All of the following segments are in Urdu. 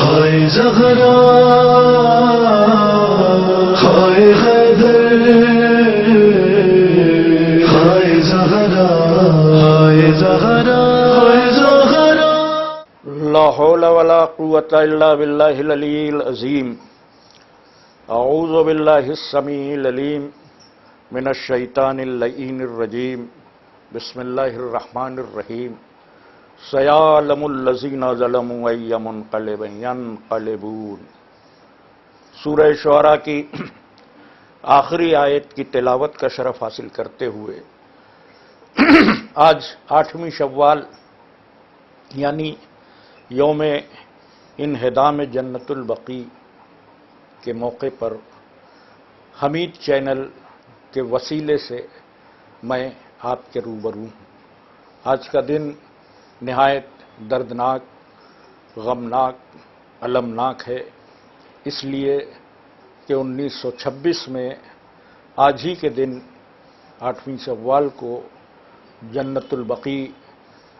ہائے زہرا ہائے حیدر ہائے زہرا ہائے زہرا ہائے زہرا. لا حول ولا قوة الا باللہ العلی العظیم. اعوذ باللہ السمیع العلیم من الشیطان اللعین الرجیم. بسم اللہ الرحمن الرحیم. سیعلم الذین ظلموا ای منقلب ینقلبون. سورہ شعراء کی آخری آیت کی تلاوت کا شرف حاصل کرتے ہوئے آج 8ویں شوال یعنی یوم انہدام جنت البقیع کے موقع پر حمید چینل کے وسیلے سے میں آپ کے روبرو ہوں. آج کا دن نہایت دردناک، غمناک، المناک ہے، اس لیے کہ 1926 میں آج ہی کے دن 8ویں شوال کو جنت البقیع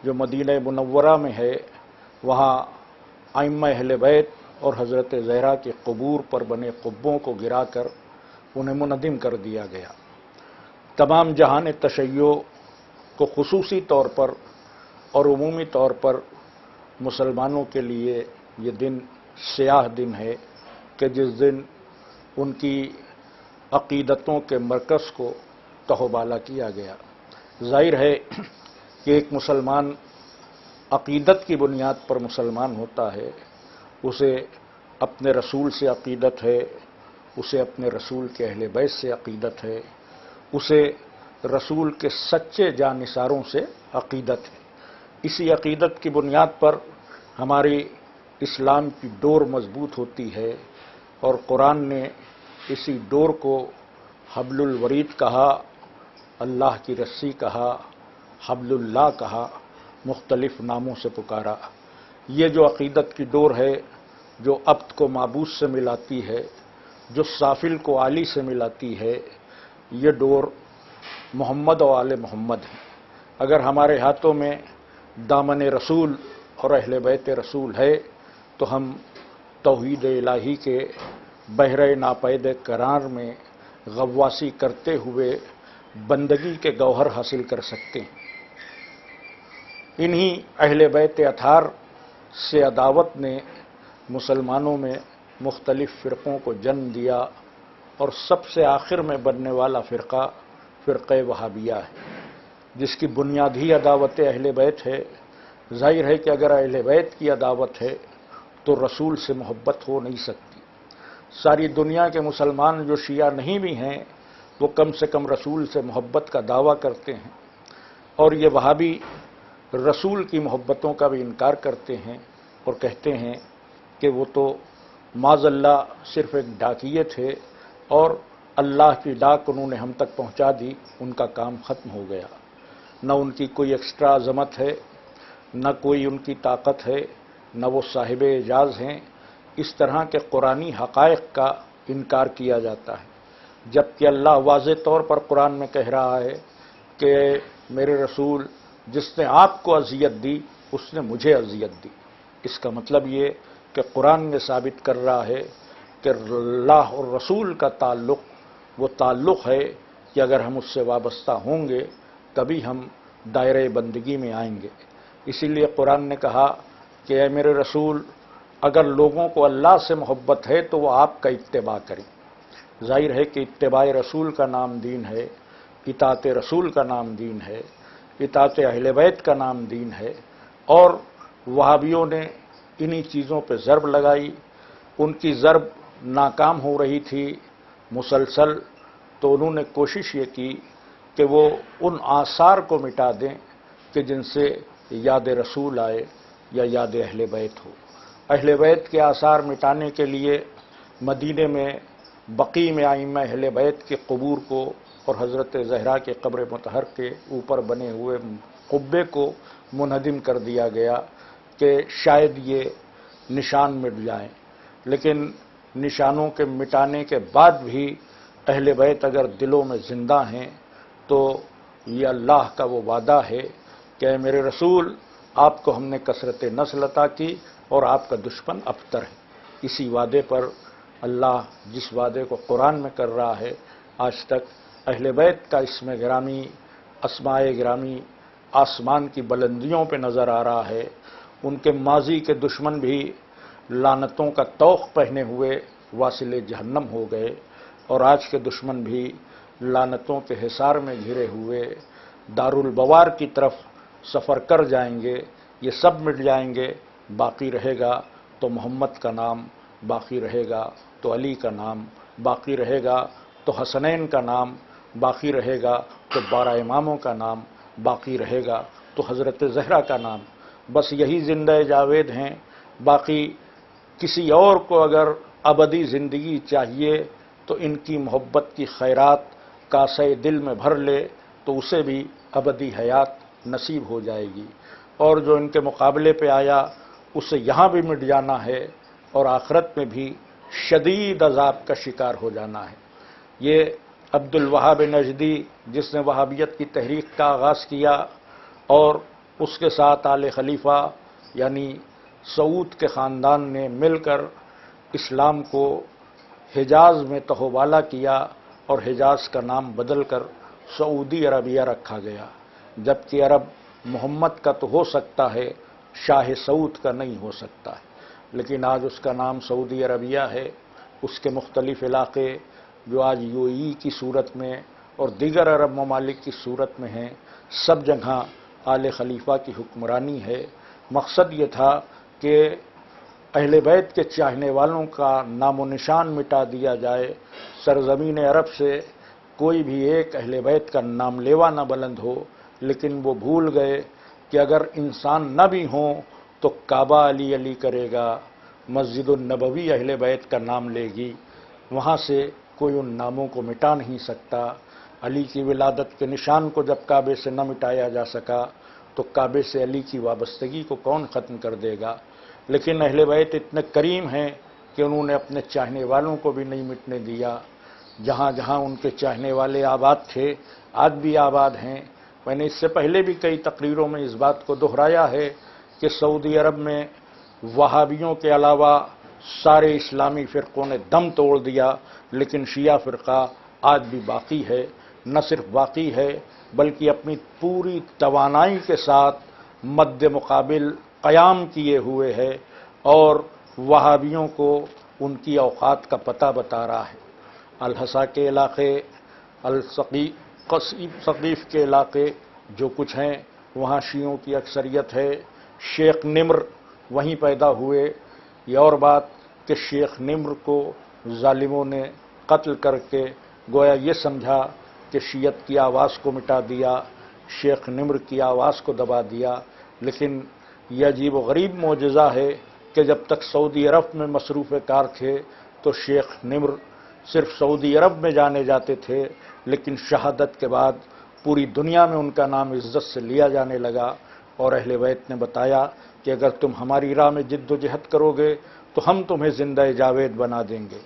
جو مدینہ منورہ میں ہے، وہاں ائمہ اہل بیت اور حضرت زہرا کے قبور پر بنے قبوں کو گرا کر انہیں منہدم کر دیا گیا. تمام جہان تشیع کو خصوصی طور پر اور عمومی طور پر مسلمانوں کے لیے یہ دن سیاہ دن ہے کہ جس دن ان کی عقیدتوں کے مرکز کو تہو بالا کیا گیا. ظاہر ہے کہ ایک مسلمان عقیدت کی بنیاد پر مسلمان ہوتا ہے، اسے اپنے رسول سے عقیدت ہے، اسے اپنے رسول کے اہل بیت سے عقیدت ہے، اسے رسول کے سچے جانثاروں سے عقیدت ہے. اسی عقیدت کی بنیاد پر ہماری اسلام کی ڈور مضبوط ہوتی ہے، اور قرآن نے اسی ڈور کو حبل الورید کہا، اللہ کی رسی کہا، حبل اللہ کہا، مختلف ناموں سے پکارا. یہ جو عقیدت کی ڈور ہے، جو عبد کو معبود سے ملاتی ہے، جو سافل کو عالی سے ملاتی ہے، یہ ڈور محمد و آل محمد ہے. اگر ہمارے ہاتھوں میں دامن رسول اور اہل بیت رسول ہے تو ہم توحید الہی کے بحر ناپید قرار میں غواصی کرتے ہوئے بندگی کے گوہر حاصل کر سکتے ہیں. انہی اہل بیت اطہار سے عداوت نے مسلمانوں میں مختلف فرقوں کو جنم دیا، اور سب سے آخر میں بننے والا فرقہ وہابیہ ہے، جس کی بنیاد ہی عداوت اہل بیت ہے. ظاہر ہے کہ اگر اہل بیت کی عداوت ہے تو رسول سے محبت ہو نہیں سکتی. ساری دنیا کے مسلمان جو شیعہ نہیں بھی ہیں وہ کم سے کم رسول سے محبت کا دعویٰ کرتے ہیں، اور یہ وہابی رسول کی محبتوں کا بھی انکار کرتے ہیں اور کہتے ہیں کہ وہ تو معاذ اللہ صرف ایک ڈاکیے تھے، اور اللہ کی ڈاک انہوں نے ہم تک پہنچا دی، ان کا کام ختم ہو گیا. نہ ان کی کوئی ایکسٹرا عظمت ہے، نہ کوئی ان کی طاقت ہے، نہ وہ صاحب اعجاز ہیں. اس طرح کے قرآنی حقائق کا انکار کیا جاتا ہے، جبکہ اللہ واضح طور پر قرآن میں کہہ رہا ہے کہ میرے رسول جس نے آپ کو اذیت دی اس نے مجھے اذیت دی. اس کا مطلب یہ کہ قرآن میں ثابت کر رہا ہے کہ اللہ اور رسول کا تعلق وہ تعلق ہے کہ اگر ہم اس سے وابستہ ہوں گے تبھی ہم دائرۂ بندگی میں آئیں گے. اسی لیے قرآن نے کہا کہ اے میرے رسول، اگر لوگوں کو اللہ سے محبت ہے تو وہ آپ کا اتباع کریں. ظاہر ہے کہ اتباع رسول کا نام دین ہے، اطاعت رسول کا نام دین ہے، اطاعت اہل بیت کا نام دین ہے. اور وہابیوں نے انہی چیزوں پہ ضرب لگائی. ان کی ضرب ناکام ہو رہی تھی مسلسل، تو انہوں نے کوشش یہ کی کہ وہ ان آثار کو مٹا دیں کہ جن سے یاد رسول آئے یا یاد اہل بیت ہو. اہل بیت کے آثار مٹانے کے لیے مدینے میں بقیع میں ائمہ اہل بیت کے قبور کو اور حضرت زہرا کے قبر مطہر کے اوپر بنے ہوئے قبے کو منہدم کر دیا گیا کہ شاید یہ نشان مٹ جائیں. لیکن نشانوں کے مٹانے کے بعد بھی اہل بیت اگر دلوں میں زندہ ہیں تو یہ اللہ کا وہ وعدہ ہے کہ اے میرے رسول، آپ کو ہم نے کثرت نسل عطا کی، اور آپ کا دشمن ابتر ہے۔ اسی وعدے پر اللہ جس وعدے کو قرآن میں کر رہا ہے، آج تک اہل بیت کا اسم گرامی، اسماء گرامی آسمان کی بلندیوں پہ نظر آ رہا ہے۔ ان کے ماضی کے دشمن بھی لعنتوں کا طوق پہنے ہوئے واصل جہنم ہو گئے، اور آج کے دشمن بھی لعنتوں کے حصار میں گھرے ہوئے دارالبوار کی طرف سفر کر جائیں گے۔ یہ سب مٹ جائیں گے، باقی رہے گا تو محمد کا نام، باقی رہے گا تو علی کا نام، باقی رہے گا تو حسنین کا نام، باقی رہے گا تو 12 اماموں کا نام، باقی رہے گا تو حضرت زہرا کا نام۔ بس یہی زندہ جاوید ہیں۔ باقی کسی اور کو اگر ابدی زندگی چاہیے تو ان کی محبت کی خیرات کاسے دل میں بھر لے تو اسے بھی ابدی حیات نصیب ہو جائے گی، اور جو ان کے مقابلے پہ آیا اسے یہاں بھی مٹ جانا ہے اور آخرت میں بھی شدید عذاب کا شکار ہو جانا ہے۔ یہ عبد الوہاب نجدی جس نے وہابیت کی تحریک کا آغاز کیا اور اس کے ساتھ آل خلیفہ یعنی سعود کے خاندان نے مل کر اسلام کو حجاز میں تہوبالا کیا اور حجاز کا نام بدل کر سعودی عربیہ رکھا گیا، جبکہ عرب محمد کا تو ہو سکتا ہے، شاہ سعود کا نہیں ہو سکتا ہے، لیکن آج اس کا نام سعودی عربیہ ہے۔ اس کے مختلف علاقے جو آج UAE کی صورت میں اور دیگر عرب ممالک کی صورت میں ہیں، سب جگہ آل خلیفہ کی حکمرانی ہے۔ مقصد یہ تھا کہ اہل بیت کے چاہنے والوں کا نام و نشان مٹا دیا جائے، سرزمین عرب سے کوئی بھی ایک اہل بیت کا نام لیوا نہ بلند ہو، لیکن وہ بھول گئے کہ اگر انسان نہ بھی ہوں تو کعبہ علی علی کرے گا، مسجد النبوی اہل بیت کا نام لے گی، وہاں سے کوئی ان ناموں کو مٹا نہیں سکتا۔ علی کی ولادت کے نشان کو جب کعبے سے نہ مٹایا جا سکا تو کعبے سے علی کی وابستگی کو کون ختم کر دے گا؟ لیکن اہل بیت اتنے کریم ہیں کہ انہوں نے اپنے چاہنے والوں کو بھی نہیں مٹنے دیا۔ جہاں جہاں ان کے چاہنے والے آباد تھے، آج بھی آباد ہیں۔ میں نے اس سے پہلے بھی کئی تقریروں میں اس بات کو دہرایا ہے کہ سعودی عرب میں وہابیوں کے علاوہ سارے اسلامی فرقوں نے دم توڑ دیا، لیکن شیعہ فرقہ آج بھی باقی ہے۔ نہ صرف باقی ہے بلکہ اپنی پوری توانائی کے ساتھ مد مقابل قیام کیے ہوئے ہے اور وہابیوں کو ان کی اوقات کا پتہ بتا رہا ہے۔ الحصا کے علاقے، ثقیف کے علاقے جو کچھ ہیں وہاں شیعوں کی اکثریت ہے۔ شیخ نمر وہیں پیدا ہوئے۔ یہ اور بات کہ شیخ نمر کو ظالموں نے قتل کر کے گویا یہ سمجھا کہ شیعت کی آواز کو مٹا دیا، شیخ نمر کی آواز کو دبا دیا، لیکن یہ عجیب و غریب معجزہ ہے کہ جب تک سعودی عرب میں مصروف کار تھے تو شیخ نمر صرف سعودی عرب میں جانے جاتے تھے، لیکن شہادت کے بعد پوری دنیا میں ان کا نام عزت سے لیا جانے لگا، اور اہل بیت نے بتایا کہ اگر تم ہماری راہ میں جد و جہد کرو گے تو ہم تمہیں زندہ جاوید بنا دیں گے۔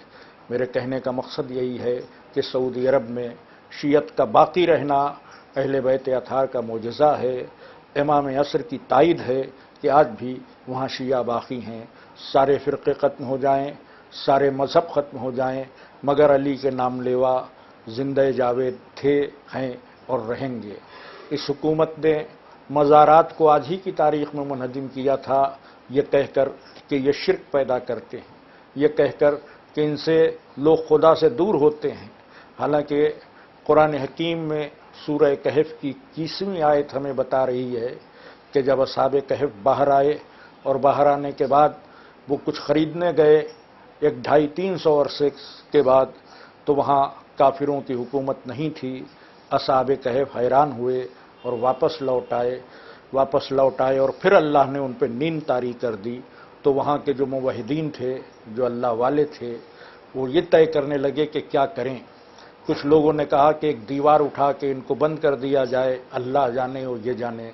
میرے کہنے کا مقصد یہی ہے کہ سعودی عرب میں شیعت کا باقی رہنا اہل بیت اطہار کا معجزہ ہے، امام عصر کی تائید ہے کہ آج بھی وہاں شیعہ باقی ہیں۔ سارے فرقے ختم ہو جائیں، سارے مذہب ختم ہو جائیں، مگر علی کے نام لیوا زندہ جاوید تھے، ہیں اور رہیں گے۔ اس حکومت نے مزارات کو آج ہی کی تاریخ میں منہدم کیا تھا، یہ کہہ کر کہ یہ شرک پیدا کرتے ہیں، یہ کہہ کر کہ ان سے لوگ خدا سے دور ہوتے ہیں۔ حالانکہ قرآن حکیم میں سورہ کہف کی 21ویں آیت ہمیں بتا رہی ہے کہ جب اصحاب کہف باہر آئے اور باہر آنے کے بعد وہ کچھ خریدنے گئے 250-300 عرصے کے بعد، تو وہاں کافروں کی حکومت نہیں تھی۔ اصحاب کہف حیران ہوئے اور واپس لوٹ آئے اور پھر اللہ نے ان پہ نیند طاری کر دی، تو وہاں کے جو موحدین تھے، جو اللہ والے تھے، وہ یہ طے کرنے لگے کہ کیا کریں۔ کچھ لوگوں نے کہا کہ ایک دیوار اٹھا کے ان کو بند کر دیا جائے، اللہ جانے اور یہ جانے،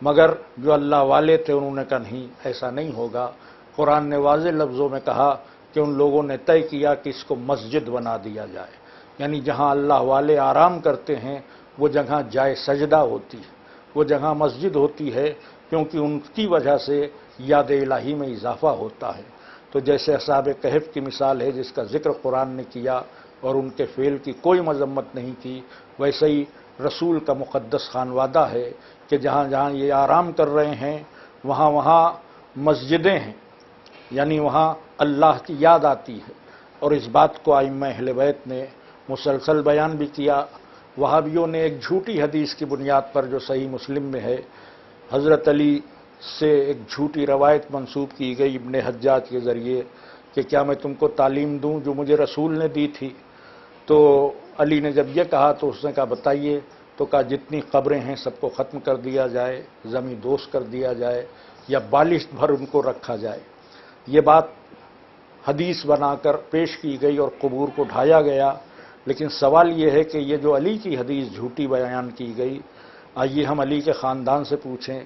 مگر جو اللہ والے تھے انہوں نے کہا نہیں، ایسا نہیں ہوگا۔ قرآن نے واضح لفظوں میں کہا کہ ان لوگوں نے طے کیا کہ اس کو مسجد بنا دیا جائے، یعنی جہاں اللہ والے آرام کرتے ہیں وہ جگہ جائے سجدہ ہوتی ہے، وہ جگہ مسجد ہوتی ہے، کیونکہ ان کی وجہ سے یاد الہی میں اضافہ ہوتا ہے۔ تو جیسے اصحاب کہف کی مثال ہے جس کا ذکر قرآن نے کیا اور ان کے فعل کی کوئی مذمت نہیں کی، ویسے ہی رسول کا مقدس خانوادہ ہے کہ جہاں جہاں یہ آرام کر رہے ہیں وہاں وہاں مسجدیں ہیں، یعنی وہاں اللہ کی یاد آتی ہے۔ اور اس بات کو ائمہ اہل بیت نے مسلسل بیان بھی کیا۔ وہابیوں نے ایک جھوٹی حدیث کی بنیاد پر جو صحیح مسلم میں ہے، حضرت علی سے ایک جھوٹی روایت منسوب کی گئی ابن حجاج کے ذریعے کہ کیا میں تم کو تعلیم دوں جو مجھے رسول نے دی تھی؟ تو علی نے جب یہ کہا تو اس نے کہا بتائیے، تو کہا جتنی قبریں ہیں سب کو ختم کر دیا جائے، زمین دوز کر دیا جائے یا بالشت بھر ان کو رکھا جائے۔ یہ بات حدیث بنا کر پیش کی گئی اور قبور کو ڈھایا گیا، لیکن سوال یہ ہے کہ یہ جو علی کی حدیث جھوٹی بیان کی گئی، آئیے ہم علی کے خاندان سے پوچھیں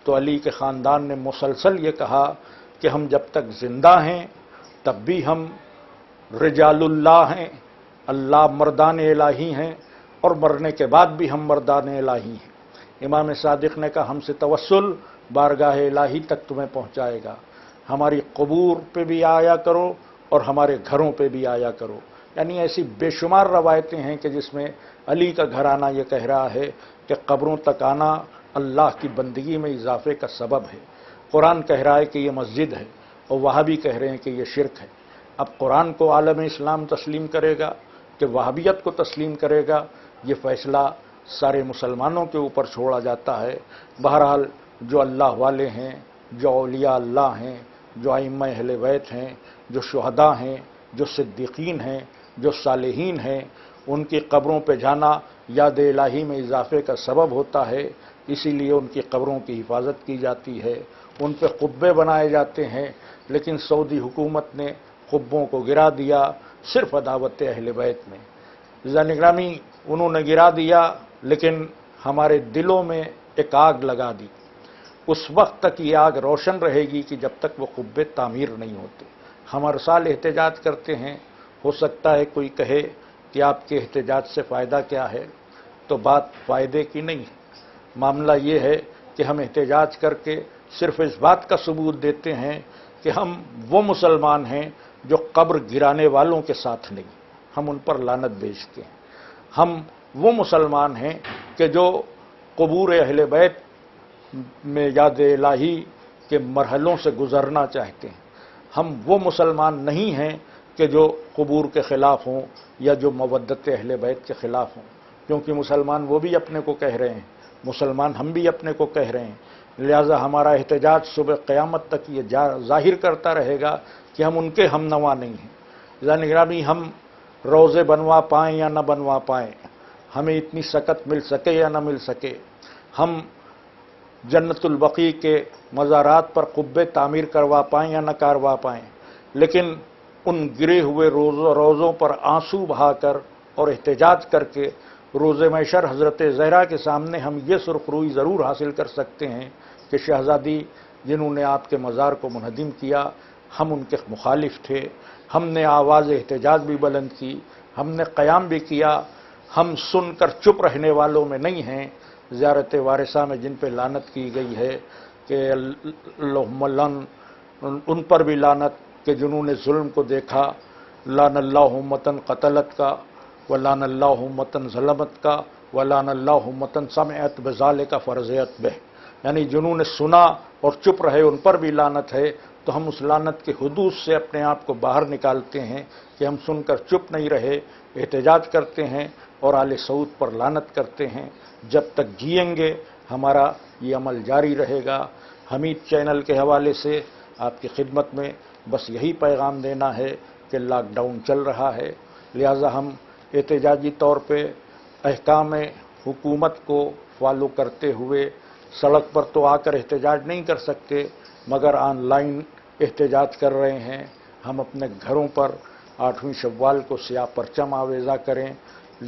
تو علی کے خاندان نے مسلسل یہ کہا کہ ہم جب تک زندہ ہیں تب بھی ہم رجال اللہ ہیں، اللہ مردان الہی ہیں، اور مرنے کے بعد بھی ہم مردان الہی ہیں۔ امام صادق نے کہا ہم سے توسل بارگاہ الہی تک تمہیں پہنچائے گا، ہماری قبور پہ بھی آیا کرو اور ہمارے گھروں پہ بھی آیا کرو۔ یعنی ایسی بے شمار روایتیں ہیں کہ جس میں علی کا گھرانہ یہ کہہ رہا ہے کہ قبروں تک آنا اللہ کی بندگی میں اضافے کا سبب ہے۔ قرآن کہہ رہا ہے کہ یہ مسجد ہے اور وہابی کہہ رہے ہیں کہ یہ شرک ہے۔ اب قرآن کو عالم اسلام تسلیم کرے گا کہ وہابیت کو تسلیم کرے گا، یہ فیصلہ سارے مسلمانوں کے اوپر چھوڑا جاتا ہے۔ بہرحال جو اللہ والے ہیں، جو اولیاء اللہ ہیں، جو ائمہ اہل بیت ہیں، جو شہداء ہیں، جو صدیقین ہیں، جو صالحین ہیں، ان کی قبروں پہ جانا یاد الہی میں اضافے کا سبب ہوتا ہے، اسی لیے ان کی قبروں کی حفاظت کی جاتی ہے، ان پہ قبے بنائے جاتے ہیں۔ لیکن سعودی حکومت نے قبوں کو گرا دیا صرف عداوت اہل بیت میں۔ عزیزان گرامی، انہوں نے گرا دیا لیکن ہمارے دلوں میں ایک آگ لگا دی۔ اس وقت تک یہ آگ روشن رہے گی کہ جب تک وہ قبے تعمیر نہیں ہوتے۔ ہم ہر سال احتجاج کرتے ہیں، ہو سکتا ہے کوئی کہے کہ آپ کے احتجاج سے فائدہ کیا ہے، تو بات فائدے کی نہیں ہے۔ معاملہ یہ ہے کہ ہم احتجاج کر کے صرف اس بات کا ثبوت دیتے ہیں کہ ہم وہ مسلمان ہیں جو قبر گرانے والوں کے ساتھ نہیں، ہم ان پر لعنت بھیجتے ہیں۔ ہم وہ مسلمان ہیں کہ جو قبور اہل بیت میں یاد الہی کے مرحلوں سے گزرنا چاہتے ہیں۔ ہم وہ مسلمان نہیں ہیں کہ جو قبور کے خلاف ہوں یا جو مودت اہل بیت کے خلاف ہوں، کیونکہ مسلمان وہ بھی اپنے کو کہہ رہے ہیں، مسلمان ہم بھی اپنے کو کہہ رہے ہیں۔ لہذا ہمارا احتجاج صبح قیامت تک یہ ظاہر کرتا رہے گا کہ ہم ان کے ہم نوا نہیں ہیں۔ عزیزان گرامی، ہم روزے بنوا پائیں یا نہ بنوا پائیں، ہمیں اتنی سکت مل سکے یا نہ مل سکے، ہم جنت البقیع کے مزارات پر قبے تعمیر کروا پائیں یا نہ کروا پائیں، لیکن ان گرے ہوئے روزوں پر آنسو بہا کر اور احتجاج کر کے روز محشر حضرت زہرا کے سامنے ہم یہ سرخروئی ضرور حاصل کر سکتے ہیں کہ شہزادی جنہوں نے آپ کے مزار کو منہدم کیا، ہم ان کے مخالف تھے، ہم نے آواز احتجاج بھی بلند کی، ہم نے قیام بھی کیا، ہم سن کر چپ رہنے والوں میں نہیں ہیں۔ زیارت وارثہ میں جن پہ لعنت کی گئی ہے کہ اللہم لعن، ان پر بھی لعنت کہ جنہوں نے ظلم کو دیکھا، لعن اللہ امتن قتلت کا ولعن اللہ امتن ظلمت کا ولعن اللہ امتن سمعت بذالک فرضیت بہ، یعنی جنہوں نے سنا اور چپ رہے ان پر بھی لعنت ہے۔ تو ہم اس لعنت کے حدود سے اپنے آپ کو باہر نکالتے ہیں کہ ہم سن کر چپ نہیں رہے، احتجاج کرتے ہیں اور آل سعود پر لعنت کرتے ہیں۔ جب تک جئیں گے ہمارا یہ عمل جاری رہے گا۔ حمید چینل کے حوالے سے آپ کی خدمت میں بس یہی پیغام دینا ہے کہ لاک ڈاؤن چل رہا ہے، لہذا ہم احتجاجی طور پہ احکام حکومت کو فالو کرتے ہوئے سڑک پر تو آ کر احتجاج نہیں کر سکتے، مگر آن لائن احتجاج کر رہے ہیں۔ ہم اپنے گھروں پر 8ویں شوال کو سیاہ پرچم آویزہ کریں،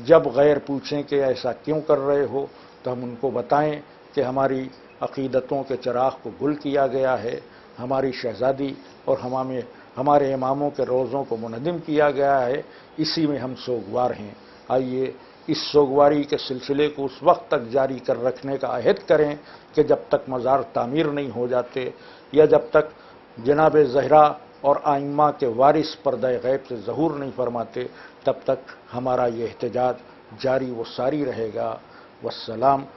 جب غیر پوچھیں کہ ایسا کیوں کر رہے ہو تو ہم ان کو بتائیں کہ ہماری عقیدتوں کے چراغ کو گل کیا گیا ہے، ہماری شہزادی اور ہمارے اماموں کے روزوں کو منہدم کیا گیا ہے، اسی میں ہم سوگوار ہیں۔ آئیے اس سوگواری کے سلسلے کو اس وقت تک جاری کر رکھنے کا عہد کریں کہ جب تک مزار تعمیر نہیں ہو جاتے یا جب تک جناب زہرا اور آئمہ کے وارث پردہ غیب سے ظہور نہیں فرماتے، تب تک ہمارا یہ احتجاج جاری و ساری رہے گا۔ والسلام